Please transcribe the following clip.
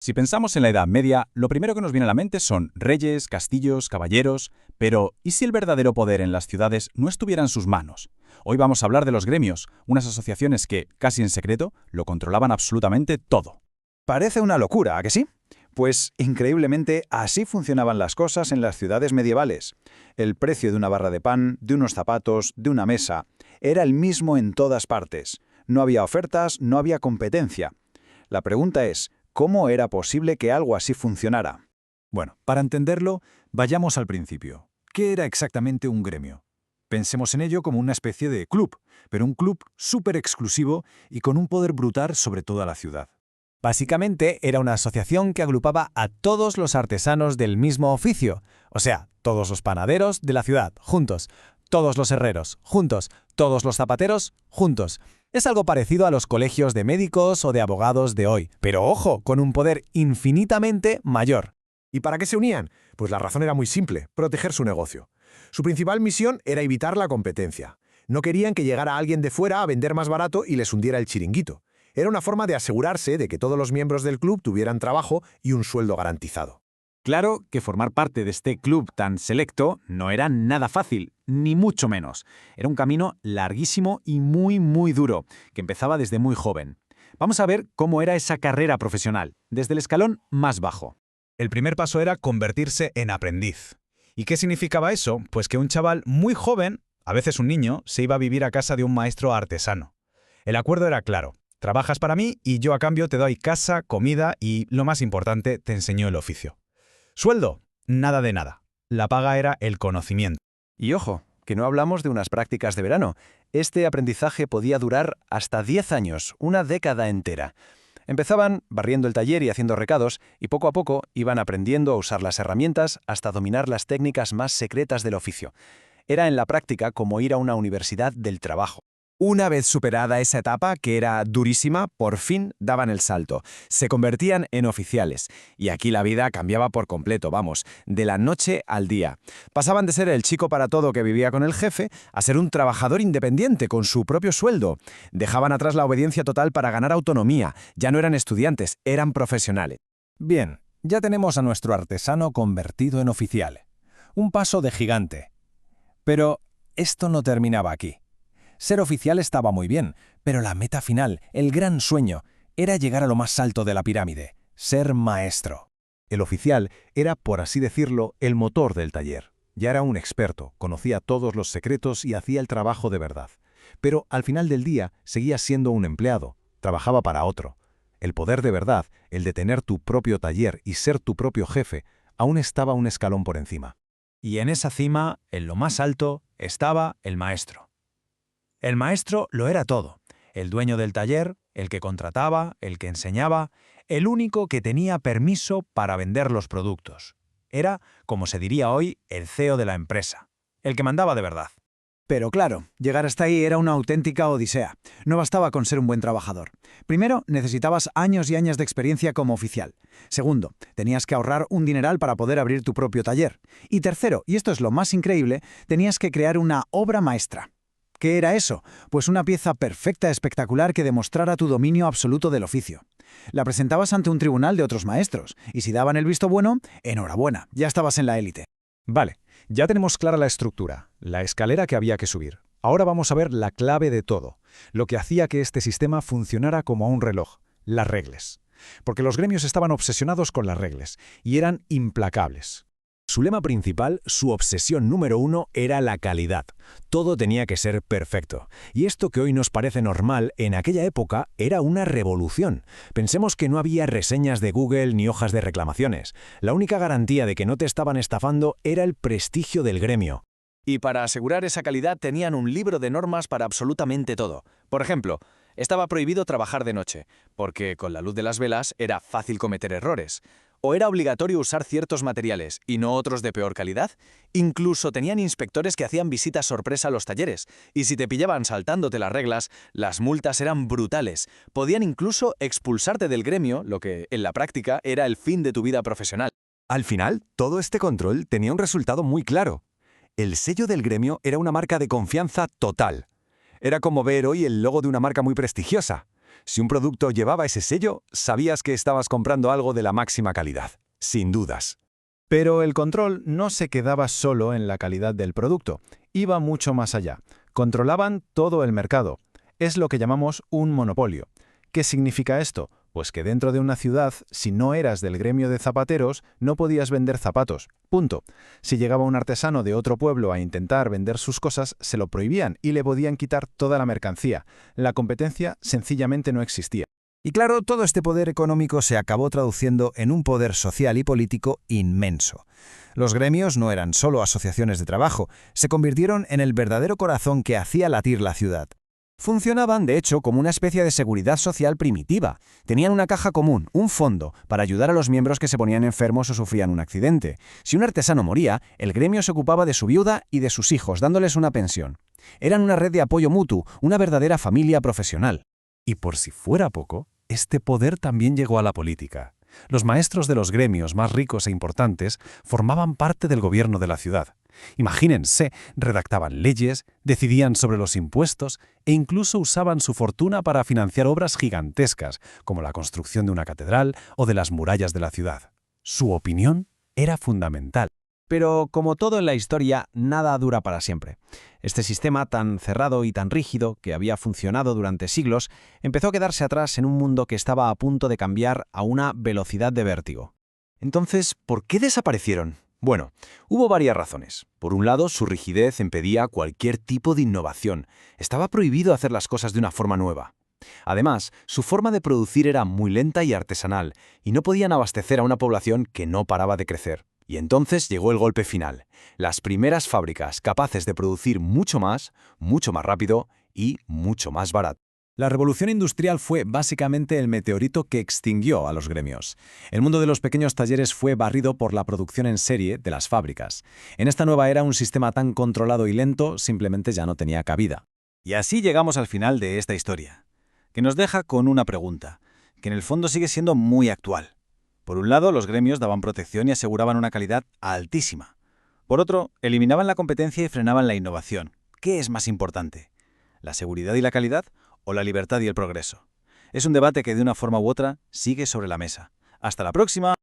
Si pensamos en la Edad Media, lo primero que nos viene a la mente son reyes, castillos, caballeros, pero ¿y si el verdadero poder en las ciudades no estuviera en sus manos? Hoy vamos a hablar de los gremios, unas asociaciones que, casi en secreto, lo controlaban absolutamente todo. Parece una locura, ¿a que sí? Pues, increíblemente, así funcionaban las cosas en las ciudades medievales. El precio de una barra de pan, de unos zapatos, de una mesa, era el mismo en todas partes. No había ofertas, no había competencia. La pregunta es, ¿cómo era posible que algo así funcionara? Bueno, para entenderlo, vayamos al principio. ¿Qué era exactamente un gremio? Pensemos en ello como una especie de club, pero un club súper exclusivo y con un poder brutal sobre toda la ciudad. Básicamente era una asociación que agrupaba a todos los artesanos del mismo oficio, o sea, todos los panaderos de la ciudad, juntos, todos los herreros, juntos, todos los zapateros, juntos. Es algo parecido a los colegios de médicos o de abogados de hoy, pero ojo, con un poder infinitamente mayor. ¿Y para qué se unían? Pues la razón era muy simple, proteger su negocio. Su principal misión era evitar la competencia. No querían que llegara alguien de fuera a vender más barato y les hundiera el chiringuito. Era una forma de asegurarse de que todos los miembros del club tuvieran trabajo y un sueldo garantizado. Claro que formar parte de este club tan selecto no era nada fácil, ni mucho menos. Era un camino larguísimo y muy duro, que empezaba desde muy joven. Vamos a ver cómo era esa carrera profesional, desde el escalón más bajo. El primer paso era convertirse en aprendiz. ¿Y qué significaba eso? Pues que un chaval muy joven, a veces un niño, se iba a vivir a casa de un maestro artesano. El acuerdo era claro. Trabajas para mí y yo a cambio te doy casa, comida y, lo más importante, te enseño el oficio. Sueldo, nada de nada. La paga era el conocimiento. Y ojo, que no hablamos de unas prácticas de verano. Este aprendizaje podía durar hasta 10 años, una década entera. Empezaban barriendo el taller y haciendo recados, y poco a poco iban aprendiendo a usar las herramientas hasta dominar las técnicas más secretas del oficio. Era en la práctica como ir a una universidad del trabajo. Una vez superada esa etapa, que era durísima, por fin daban el salto. Se convertían en oficiales. Y aquí la vida cambiaba por completo, vamos, de la noche al día. Pasaban de ser el chico para todo que vivía con el jefe a ser un trabajador independiente con su propio sueldo. Dejaban atrás la obediencia total para ganar autonomía. Ya no eran estudiantes, eran profesionales. Bien, ya tenemos a nuestro artesano convertido en oficial. Un paso de gigante. Pero esto no terminaba aquí. Ser oficial estaba muy bien, pero la meta final, el gran sueño, era llegar a lo más alto de la pirámide, ser maestro. El oficial era, por así decirlo, el motor del taller. Ya era un experto, conocía todos los secretos y hacía el trabajo de verdad. Pero al final del día seguía siendo un empleado, trabajaba para otro. El poder de verdad, el de tener tu propio taller y ser tu propio jefe, aún estaba un escalón por encima. Y en esa cima, en lo más alto, estaba el maestro. El maestro lo era todo, el dueño del taller, el que contrataba, el que enseñaba, el único que tenía permiso para vender los productos. Era, como se diría hoy, el CEO de la empresa, el que mandaba de verdad. Pero claro, llegar hasta ahí era una auténtica odisea. No bastaba con ser un buen trabajador. Primero, necesitabas años y años de experiencia como oficial. Segundo, tenías que ahorrar un dineral para poder abrir tu propio taller. Y tercero, y esto es lo más increíble, tenías que crear una obra maestra. ¿Qué era eso? Pues una pieza perfecta, espectacular que demostrara tu dominio absoluto del oficio. La presentabas ante un tribunal de otros maestros, y si daban el visto bueno, enhorabuena, ya estabas en la élite. Vale, ya tenemos clara la estructura, la escalera que había que subir. Ahora vamos a ver la clave de todo, lo que hacía que este sistema funcionara como un reloj, las reglas. Porque los gremios estaban obsesionados con las reglas, y eran implacables. Su lema principal, su obsesión número uno, era la calidad. Todo tenía que ser perfecto. Y esto que hoy nos parece normal, en aquella época era una revolución. Pensemos que no había reseñas de Google ni hojas de reclamaciones. La única garantía de que no te estaban estafando era el prestigio del gremio. Y para asegurar esa calidad tenían un libro de normas para absolutamente todo. Por ejemplo, estaba prohibido trabajar de noche, porque con la luz de las velas era fácil cometer errores. ¿O era obligatorio usar ciertos materiales y no otros de peor calidad? Incluso tenían inspectores que hacían visitas sorpresa a los talleres, y si te pillaban saltándote las reglas, las multas eran brutales. Podían incluso expulsarte del gremio, lo que, en la práctica, era el fin de tu vida profesional. Al final, todo este control tenía un resultado muy claro. El sello del gremio era una marca de confianza total. Era como ver hoy el logo de una marca muy prestigiosa. Si un producto llevaba ese sello, sabías que estabas comprando algo de la máxima calidad, sin dudas. Pero el control no se quedaba solo en la calidad del producto, iba mucho más allá. Controlaban todo el mercado. Es lo que llamamos un monopolio. ¿Qué significa esto? Pues que dentro de una ciudad, si no eras del gremio de zapateros, no podías vender zapatos. Punto. Si llegaba un artesano de otro pueblo a intentar vender sus cosas, se lo prohibían y le podían quitar toda la mercancía. La competencia sencillamente no existía. Y claro, todo este poder económico se acabó traduciendo en un poder social y político inmenso. Los gremios no eran solo asociaciones de trabajo, se convirtieron en el verdadero corazón que hacía latir la ciudad. Funcionaban, de hecho, como una especie de seguridad social primitiva. Tenían una caja común, un fondo, para ayudar a los miembros que se ponían enfermos o sufrían un accidente. Si un artesano moría, el gremio se ocupaba de su viuda y de sus hijos, dándoles una pensión. Eran una red de apoyo mutuo, una verdadera familia profesional. Y por si fuera poco, este poder también llegó a la política. Los maestros de los gremios más ricos e importantes formaban parte del gobierno de la ciudad. Imagínense, redactaban leyes, decidían sobre los impuestos e incluso usaban su fortuna para financiar obras gigantescas, como la construcción de una catedral o de las murallas de la ciudad. Su opinión era fundamental. Pero, como todo en la historia, nada dura para siempre. Este sistema tan cerrado y tan rígido, que había funcionado durante siglos, empezó a quedarse atrás en un mundo que estaba a punto de cambiar a una velocidad de vértigo. Entonces, ¿por qué desaparecieron? Bueno, hubo varias razones. Por un lado, su rigidez impedía cualquier tipo de innovación. Estaba prohibido hacer las cosas de una forma nueva. Además, su forma de producir era muy lenta y artesanal, y no podían abastecer a una población que no paraba de crecer. Y entonces llegó el golpe final. Las primeras fábricas capaces de producir mucho más rápido y mucho más barato. La revolución industrial fue básicamente el meteorito que extinguió a los gremios. El mundo de los pequeños talleres fue barrido por la producción en serie de las fábricas. En esta nueva era, un sistema tan controlado y lento simplemente ya no tenía cabida. Y así llegamos al final de esta historia, que nos deja con una pregunta, que en el fondo sigue siendo muy actual. Por un lado, los gremios daban protección y aseguraban una calidad altísima. Por otro, eliminaban la competencia y frenaban la innovación. ¿Qué es más importante? ¿La seguridad y la calidad o la libertad y el progreso? Es un debate que de una forma u otra sigue sobre la mesa. ¡Hasta la próxima!